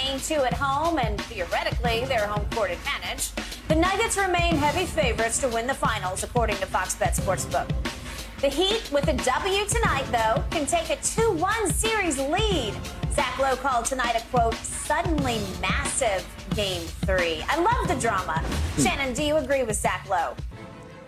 Game 2 at home and theoretically their home court advantage, the Nuggets remain heavy favorites to win the finals, according to Fox Bet Sportsbook. The Heat, with a W tonight, though, can take a 2-1 series lead. Zach Lowe called tonight a, quote, suddenly massive Game 3. I love the drama. Shannon, do you agree with Zach Lowe?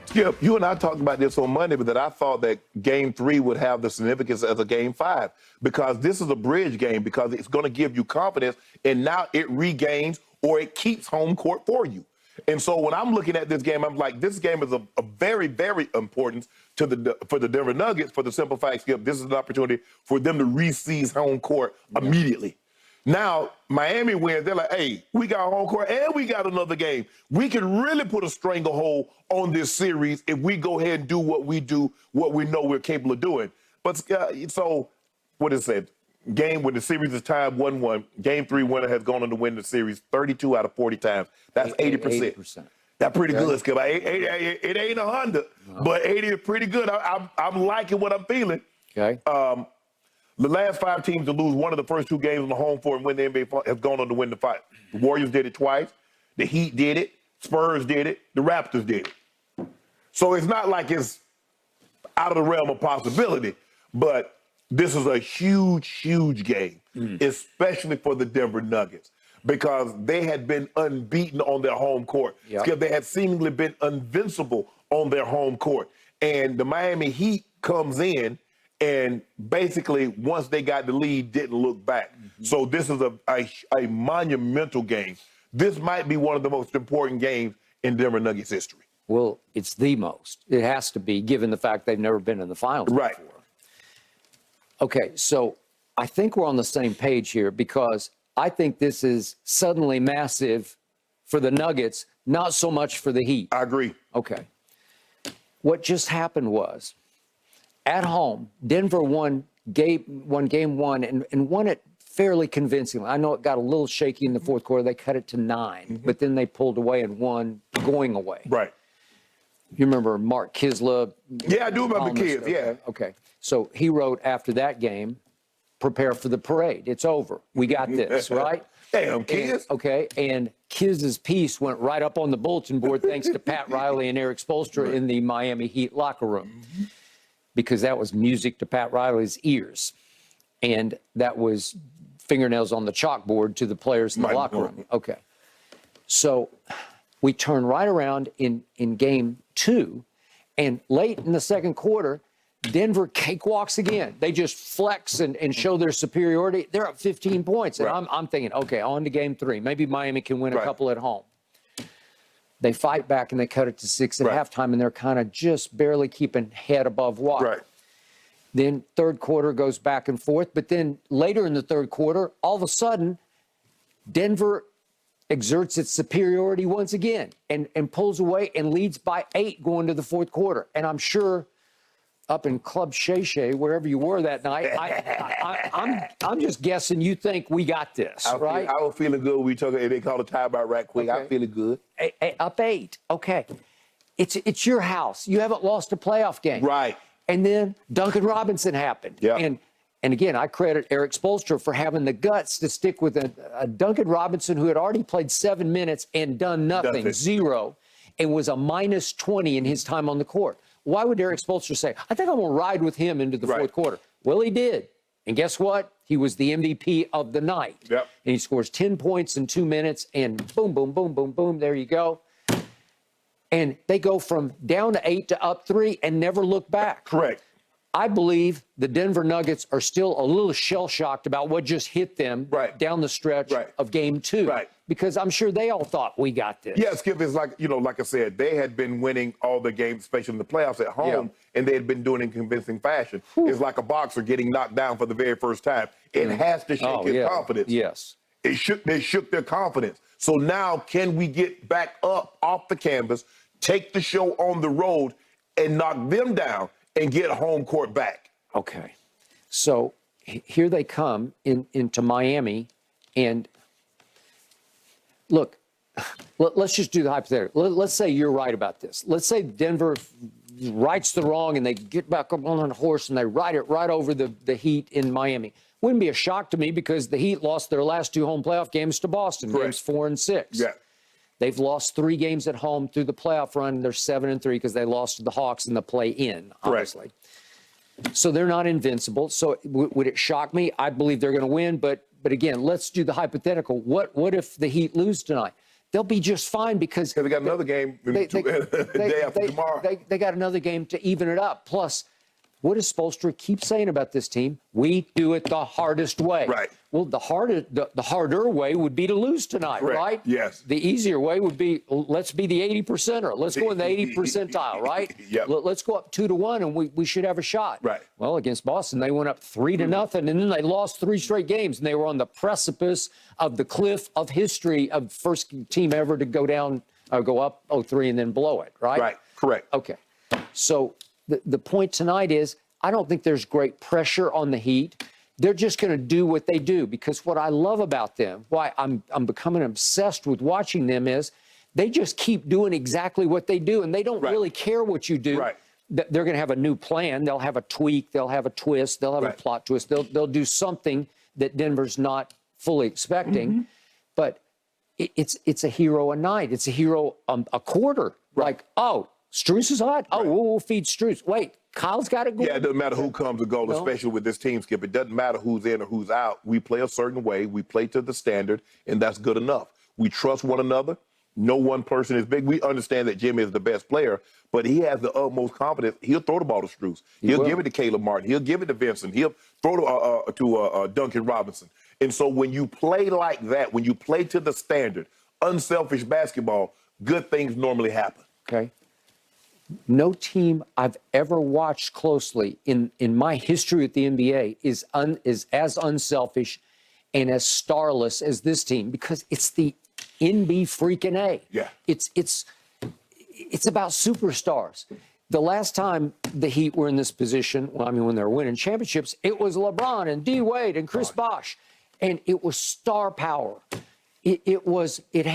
Skip, you and I talked about this on Monday, but that I thought that Game 3 would have the significance as a Game 5 because this is a bridge game because it's going to give you confidence, and now it regains or it keeps home court for you. And so when I'm looking at this game, I'm like, this game is a very, very important for the Denver Nuggets for the simple fact, Skip, this is an opportunity for them to re-seize home court immediately. Now, Miami wins. They're like, hey, we got home court and we got another game. We can really put a stranglehold on this series if we go ahead and do, what we know we're capable of doing. But so, what is it? Game when the series is tied 1-1, Game 3 winner has gone on to win the series 32 out of 40 times. That's 80%. That's pretty good, Skip. It ain't 100, but 80 is pretty good. I'm liking what I'm feeling. Okay. The last 5 teams to lose one of the first 2 games on the home court and win the NBA have gone on to win the fight. The Warriors did it twice. The Heat did it. Spurs did it. The Raptors did it. So it's not like it's out of the realm of possibility, but this is a huge, huge game, especially for the Denver Nuggets, because they had been unbeaten on their home court. Yep. They had seemingly been invincible on their home court. And the Miami Heat comes in and basically, once they got the lead, didn't look back. So this is a monumental game. This might be one of the most important games in Denver Nuggets history. Well, it's the most. It has to be, given the fact they've never been in the finals before. Okay, so I think we're on the same page here because I think this is suddenly massive for the Nuggets, not so much for the Heat. I agree. Okay. What just happened was, at home, Denver won game 1 and won it fairly convincingly. I know it got a little shaky in the fourth quarter. They cut it to 9, but then they pulled away and won going away. Right. You remember Mark Kisla? Yeah, I do remember Kids, yeah. Okay. So he wrote after that game, prepare for the parade. It's over. We got this, right? Damn, Kids. Okay. And Kiz's piece went right up on the bulletin board thanks to Pat Riley and Eric Spoelstra in the Miami Heat locker room. Because that was music to Pat Riley's ears. And that was fingernails on the chalkboard to the players in the locker room. Okay. So we turn right around in Game 2, and late in the second quarter, Denver cakewalks again. They just flex and show their superiority. They're up 15 points. And I'm thinking, okay, on to Game 3. Maybe Miami can win a couple at home. They fight back and they cut it to 6 at halftime, and they're kind of just barely keeping head above water. Then third quarter goes back and forth, but then later in the third quarter, all of a sudden, Denver exerts its superiority once again and pulls away and leads by 8 going to the fourth quarter. And I'm sure up in Club Shay Shay, wherever you were that night, I'm just guessing you think we got this, right? I was feeling good. We took it. They called a timeout right quick. I'm feeling good. Up 8. Okay. It's your house. You haven't lost a playoff game. Right. And then Duncan Robinson happened. Yeah. And again, I credit Eric Spoelstra for having the guts to stick with a Duncan Robinson who had already played 7 minutes and done nothing, 0, and was a minus 20 in his time on the court. Why would Eric Spoelstra say, I think I'm going to ride with him into the fourth quarter? Well, he did. And guess what? He was the MVP of the night. Yep. And he scores 10 points in 2 minutes, and boom, boom, boom, boom, boom, there you go. And they go from down to 8 to up 3 and never look back. Correct. I believe the Denver Nuggets are still a little shell-shocked about what just hit them down the stretch of Game 2. Because I'm sure they all thought we got this. Yeah, Skip, it's like, like I said, they had been winning all the games, especially in the playoffs at home, and they had been doing it in convincing fashion. It's like a boxer getting knocked down for the very first time. It has to shake his confidence. Yes. They shook their confidence. So now can we get back up off the canvas, take the show on the road, and knock them down and get home court back? Okay. So here they come into Miami, and look, let's just do the hypothetical. Let's say you're right about this. Let's say Denver rights the wrong and they get back up on a horse and they ride it right over the Heat in Miami. wouldn't be a shock to me because the Heat lost their last 2 home playoff games to Boston, Correct. games 4 and 6. Yeah. They've lost 3 games at home through the playoff run. They're 7 and 3 because they lost to the Hawks in the play-in, obviously. So they're not invincible. So would it shock me? I believe they're going to win. But again, let's do the hypothetical. What if the Heat lose tonight? They'll be just fine because they got another game day after tomorrow. They got another game to even it up. Plus, what does Spoelstra keep saying about this team? We do it the hardest way. Right. Well, the harder way would be to lose tonight, Correct. right? Yes. The easier way would be, let's be the 80%er. Let's go in the 80 percentile, right? Yep. Let's go up 2-1 and we should have a shot. Right. Well, against Boston, they went up 3-0, and then they lost 3 straight games, and they were on the precipice of the cliff of history of first team ever to go down, or go up 0-3 and then blow it, right? Right. Correct. Okay. So the point tonight is, I don't think there's great pressure on the Heat. They're just going to do what they do, because what I love about them, why I'm becoming obsessed with watching them, is they just keep doing exactly what they do, and they don't really care what you do. Right. They're going to have a new plan. They'll have a tweak. They'll have a twist. They'll have a plot twist. They'll do something that Denver's not fully expecting. But it's a hero a night. It's a hero a quarter. Like, oh, Strus is hot. Oh, we'll feed Strus. Wait, Kyle's got to go. Yeah, it doesn't matter who comes to goal, especially with this team, Skip. It doesn't matter who's in or who's out. We play a certain way. We play to the standard, and that's good enough. We trust one another. No one person is big. We understand that Jimmy is the best player, but he has the utmost confidence. He'll throw the ball to Strus. He'll give it to Caleb Martin. He'll give it to Vincent. He'll throw to Duncan Robinson. And so when you play like that, when you play to the standard, unselfish basketball, good things normally happen. Okay. No team I've ever watched closely in my history with the NBA is as unselfish and as starless as this team, because it's the NB freaking A. Yeah. It's about superstars. The last time the Heat were in this position, well, I mean, when they were winning championships, it was LeBron and D. Wade and Chris Bosh, and it was star power. It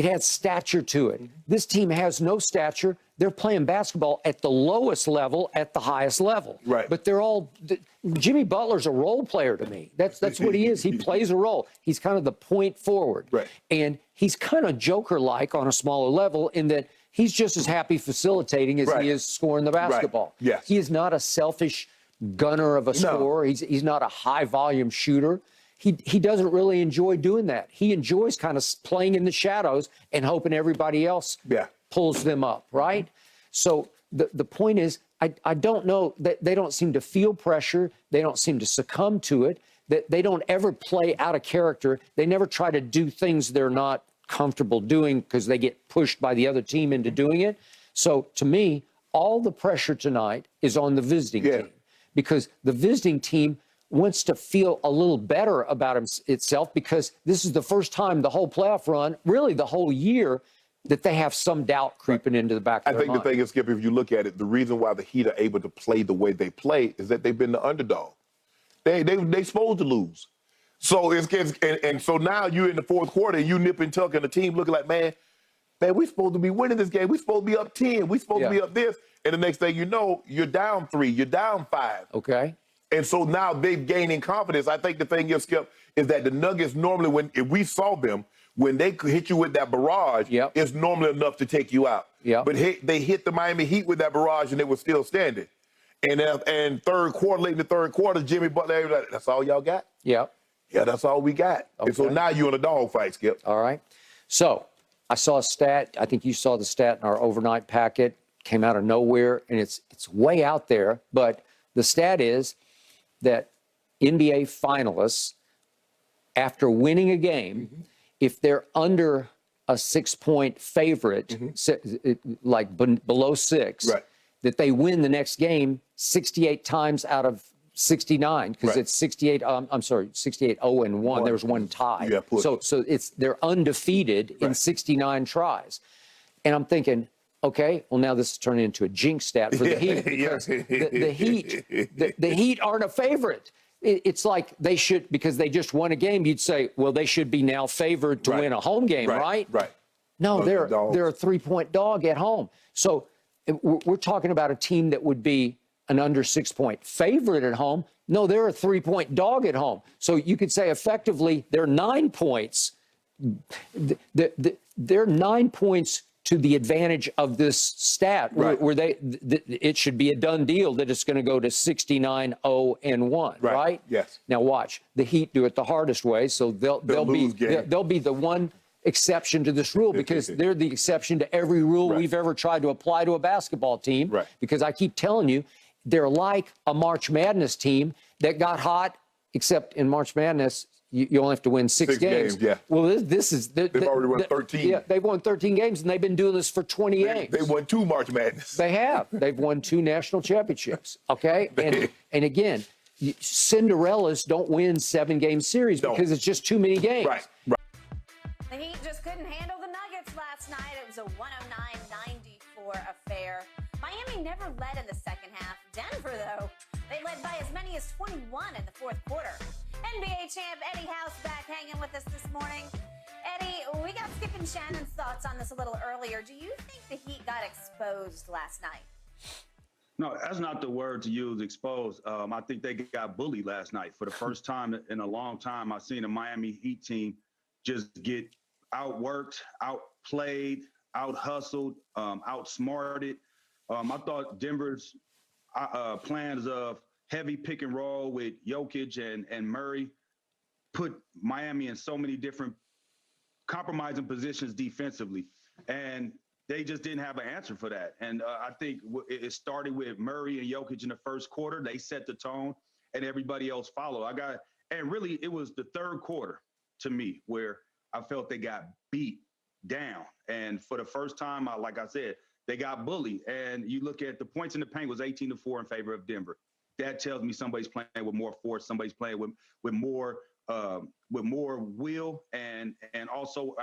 had stature to it. This team has no stature. They're playing basketball at the lowest level, at the highest level. Right. But they're all. Jimmy Butler's a role player to me. That's what he is. He plays a role. He's kind of the point forward. Right. And he's kind of Joker-like on a smaller level in that he's just as happy facilitating as he is scoring the basketball. Right. Yes. He is not a selfish gunner of a scorer. He's not a high-volume shooter. He doesn't really enjoy doing that. He enjoys kind of playing in the shadows and hoping everybody else pulls them up, right? So the point is, I don't know, that they don't seem to feel pressure. They don't seem to succumb to it. That they don't ever play out of character. They never try to do things they're not comfortable doing because they get pushed by the other team into doing it. So to me, all the pressure tonight is on the visiting team, because the visiting team wants to feel a little better about itself, because this is the first time the whole playoff run, really the whole year, that they have some doubt creeping into the back of their mind. The thing is, Skip, if you look at it, the reason why the Heat are able to play the way they play is that they've been the underdog. They supposed to lose. So and so now you're in the fourth quarter and you nip and tuck, and the team looking like, man, we supposed to be winning this game. We supposed to be up 10. We supposed to be up this. And the next thing you know, you're down 3. You're down 5. Okay. And so now they've gaining confidence. I think the thing is, Skip, is that the Nuggets normally, if we saw them, when they hit you with that barrage, it's normally enough to take you out. But they hit the Miami Heat with that barrage, and they were still standing. And late in the third quarter, Jimmy Butler, like, that's all y'all got? Yeah, that's all we got. Okay. And so now you're in a dogfight, Skip. All right. So I saw a stat. I think you saw the stat in our overnight packet. Came out of nowhere, and it's way out there. But the stat is that NBA finalists, after winning a game, if they're under a 6-point favorite, like below 6, that they win the next game 68 times out of 69, because it's 68. 68-0-1. There was one tie. So they're undefeated in 69 tries, and I'm thinking, okay, well, now this is turning into a jinx stat for the Heat, because the Heat aren't a favorite. It's like they should, because they just won a game, you'd say, well, they should be now favored to win a home game, right? No, they're a 3-point dog at home. So we're talking about a team that would be an under 6-point favorite at home. No, they're a 3-point dog at home. So you could say effectively they're 9 points. They're 9 points to the advantage of this stat, right. where it should be a done deal that it's going to go to 69-0-1, right? Yes. Now watch, the Heat do it the hardest way, so they'll be the one exception to this rule, because they're the exception to every rule we've ever tried to apply to a basketball team. Right. Because I keep telling you, they're like a March Madness team that got hot, except in March Madness, you only have to win six games. Yeah. Well, this is... They've already won 13. Yeah, they've won 13 games, and they've been doing this for 20 games. They won 2 March Madness. They have. They've won 2 national championships, okay? And again, Cinderellas don't win 7-game series because it's just too many games. Right. The Heat just couldn't handle the Nuggets last night. It was a 109-94 affair. Miami never led in the second half. Denver, though, they led by as many as 21 in the fourth quarter. NBA champ Eddie House back hanging with us this morning. Eddie, we got Skip and Shannon's thoughts on this a little earlier. Do you think the Heat got exposed last night? No, that's not the word to use, exposed. I think they got bullied last night. For the first time in a long time, I've seen a Miami Heat team just get outworked, outplayed, out-hustled, outsmarted. I thought Denver's plans of heavy pick and roll with Jokic and Murray put Miami in so many different compromising positions defensively. And they just didn't have an answer for that. And I think it started with Murray and Jokic in the first quarter. They set the tone, and everybody else followed. And really, it was the third quarter, to me, where I felt they got beat down. And for the first time, like I said, they got bullied. And you look at the points in the paint was 18-4 in favor of Denver. That tells me somebody's playing with more force. Somebody's playing with more will and also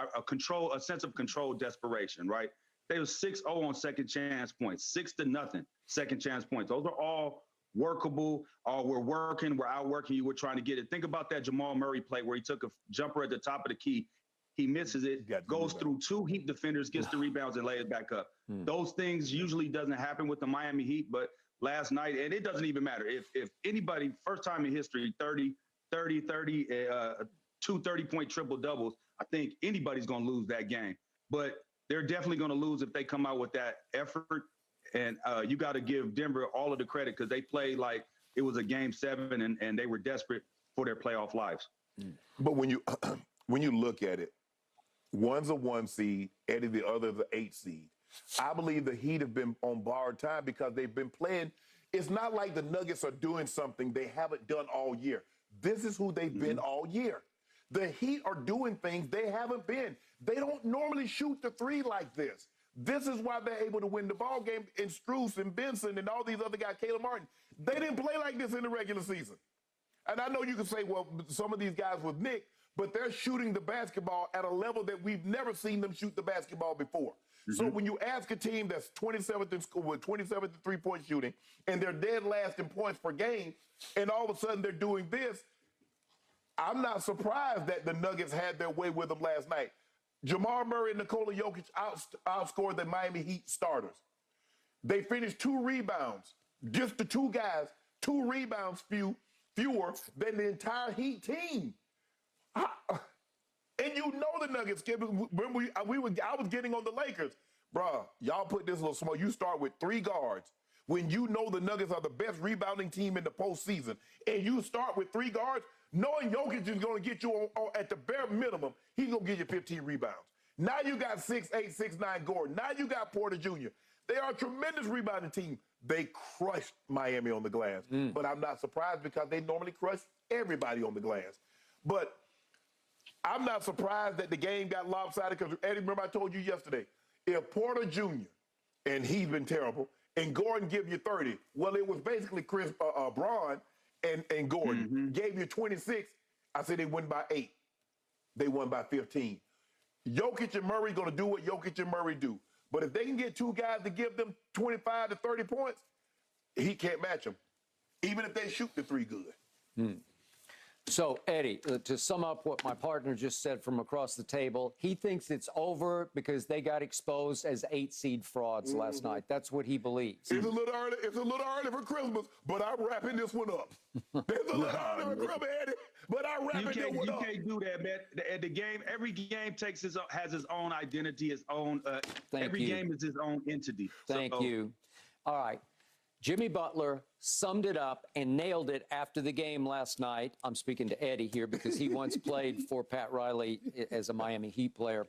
a sense of control, desperation. Right? They was 6-0 on second chance points, 6-0 second chance points. Those are all workable. We're working. We're outworking you. We're trying to get it. Think about that Jamal Murray play where he took a jumper at the top of the key. He misses it, goes through 2 Heat defenders, gets the rebounds, and lays it back up. Those things usually doesn't happen with the Miami Heat, but last night, and it doesn't even matter. If anybody, first time in history, 2 30-point triple-doubles, I think anybody's going to lose that game. But they're definitely going to lose if they come out with that effort. And you got to give Denver all of the credit because they played like it was a Game 7, and they were desperate for their playoff lives. But when you look at it, one's a 1 seed, Eddie, the other's an 8 seed. I believe the Heat have been on borrowed time because they've been playing. It's not like the Nuggets are doing something they haven't done all year. This is who they've been all year. The Heat are doing things they haven't been. They don't normally shoot the 3 like this. This is why they're able to win the ball game. And Strus and Benson and all these other guys, Caleb Martin, they didn't play like this in the regular season. And I know you can say, well, some of these guys with Nick, but they're shooting the basketball at a level that we've never seen them shoot the basketball before. So when you ask a team that's 27th in school with 27th in 3-point shooting, and they're dead last in points per game, and all of a sudden they're doing this, I'm not surprised that the Nuggets had their way with them last night. Jamal Murray and Nikola Jokic outscored the Miami Heat starters. They finished 2 rebounds. Just the 2 guys, 2 rebounds fewer than the entire Heat team. And you know the Nuggets. Remember, I was getting on the Lakers. Bruh, y'all put this a little small. You start with 3 guards. When you know the Nuggets are the best rebounding team in the postseason, and you start with 3 guards, knowing Jokic is going to get you on at the bare minimum, he's going to give you 15 rebounds. Now you got 6'8", 6'9" Gordon. Now you got Porter Jr. They are a tremendous rebounding team. They crushed Miami on the glass. But I'm not surprised because they normally crush everybody on the glass. But I'm not surprised that the game got lopsided because, Eddie, remember I told you yesterday, if Porter Jr., and he's been terrible, and Gordon give you 30, well, it was basically Braun and Gordon gave you 26. I said they won by 8. They won by 15. Jokic and Murray going to do what Jokic and Murray do. But if they can get 2 guys to give them 25 to 30 points, he can't match them, even if they shoot the 3 good. So, Eddie, to sum up what my partner just said from across the table, he thinks it's over because they got exposed as 8-seed frauds last night. That's what he believes. It's a little early. It's a little early for Christmas, but I'm wrapping this one up. It's a little early for Christmas, Eddie, but I'm wrapping this one up. You can't do that, man. The game, every game has its own identity, its own. Every game is its own entity. Thank you. All right. Jimmy Butler summed it up and nailed it after the game last night. I'm speaking to Eddie here because he once played for Pat Riley as a Miami Heat player.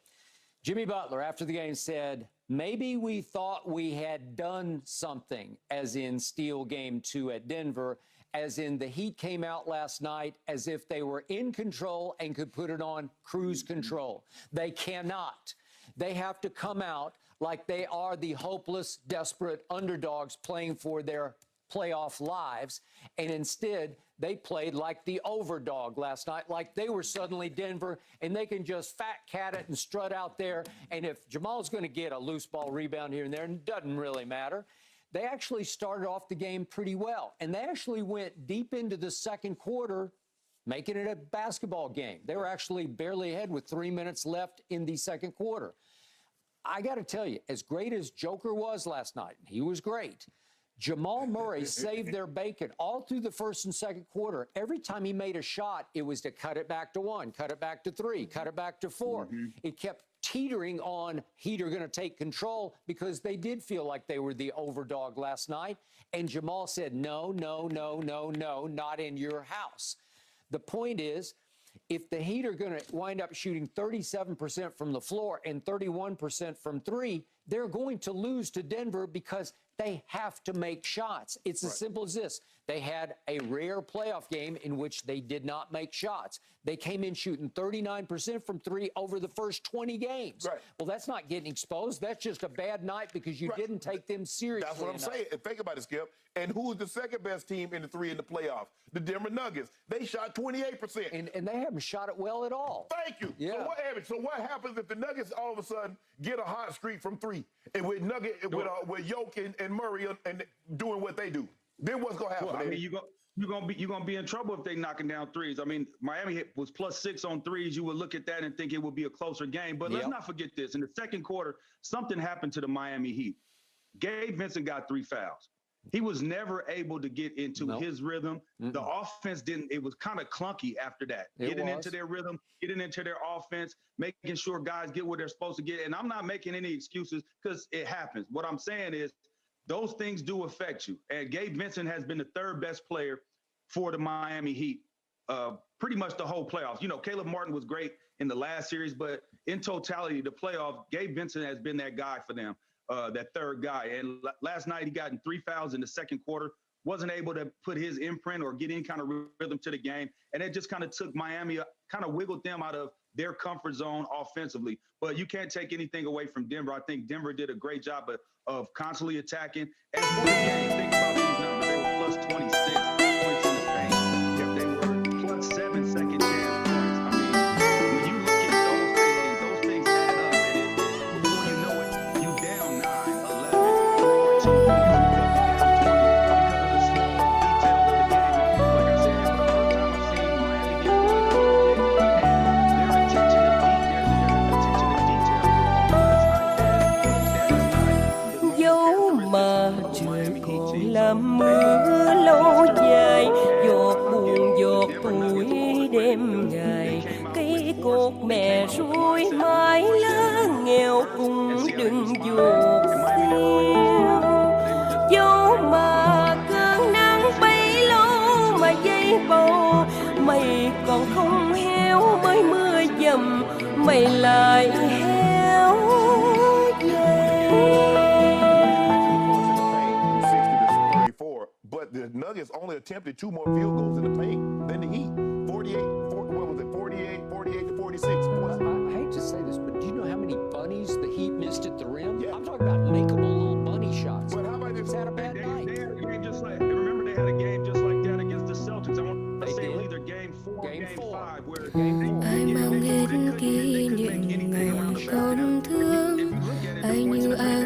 Jimmy Butler, after the game, said, maybe we thought we had done something, as in steal game 2 at Denver, as in the Heat came out last night as if they were in control and could put it on cruise control. They cannot. They have to come out like they are the hopeless, desperate underdogs playing for their playoff lives. And instead, they played like the overdog last night, like they were suddenly Denver, and they can just fat cat it and strut out there. And if Jamal's going to get a loose ball rebound here and there, it doesn't really matter. They actually started off the game pretty well, and they actually went deep into the second quarter, making it a basketball game. They were actually barely ahead with 3 minutes left in the second quarter. I got to tell you, as great as Joker was last night, he was great. Jamal Murray saved their bacon all through the first and second quarter. Every time he made a shot, it was to cut it back to 1, cut it back to 3, cut it back to 4. It kept teetering on Heat are going to take control because they did feel like they were the overdog last night. And Jamal said, no, no, no, no, no, not in your house. The point is, if the Heat are going to wind up shooting 37% from the floor and 31% from 3, they're going to lose to Denver because they have to make shots. It's as simple as this. They had a rare playoff game in which they did not make shots. They came in shooting 39% from 3 over the first 20 games. Right. Well, that's not getting exposed. That's just a bad night because you didn't take them seriously. That's what I'm saying. And think about it, Skip. And who's the second best team in the 3 in the playoffs? The Denver Nuggets. They shot 28%. And they haven't shot it well at all. Thank you. Yeah. So what happens if the Nuggets all of a sudden get a hot streak from 3 and with with Yoke and Murray and doing what they do? Then what's gonna happen? Well, I mean, you're gonna be in trouble if they knocking down threes. I mean, Miami was +6 on threes. You would look at that and think it would be a closer game. But let's not forget this: in the second quarter, something happened to the Miami Heat. Gabe Vincent got 3 fouls. He was never able to get into his rhythm. The offense didn't. It was kind of clunky after that. Getting into their rhythm, getting into their offense, making sure guys get what they're supposed to get. And I'm not making any excuses because it happens. What I'm saying is those things do affect you. And Gabe Vincent has been the 3rd best player for the Miami Heat pretty much the whole playoffs. You know, Caleb Martin was great in the last series, but in totality, the playoff, Gabe Vincent has been that guy for them. That 3rd guy. And last night he got in 3 fouls in the second quarter, wasn't able to put his imprint or get any kind of rhythm to the game. And it just kind of took Miami, kind of wiggled them out of their comfort zone offensively. But you can't take anything away from Denver. I think Denver did a great job of constantly attacking. And for the game, think about these numbers. They were +26 points in the paint. They were +7 second chance points. I mean, when you look at those things add up. And before you know it, you down 9, 11, 14. You down 20 because of the small details of the game. Like I said, for the first time I've seen Miami get really comfortable. And their attention to detail dẫu mà trời còn làm mưa lâu dài, giọt buồn giọt tuổi đêm ngày, cây cột mẹ ruồi mãi lá nghèo cũng đừng dột xiêu. Dẫu mà cơn nắng bấy lâu mà dây bầu, mày còn không héo mới mưa dầm, mày lại héo dày. But the Nuggets only attempted 2 more field goals in the paint than the Heat. 48 to 46 points. I hate to say this, but do you know how many bunnies the Heat missed at the rim? Yeah. I'm talking about makeable little bunny shots. But how about this? It's had a bad night. They had a game just like, remember they had a game just like that against the Celtics. I want to say it was either game 4 or game 5 where Ai mang hết kỷ niệm ngày còn thương, ai như ai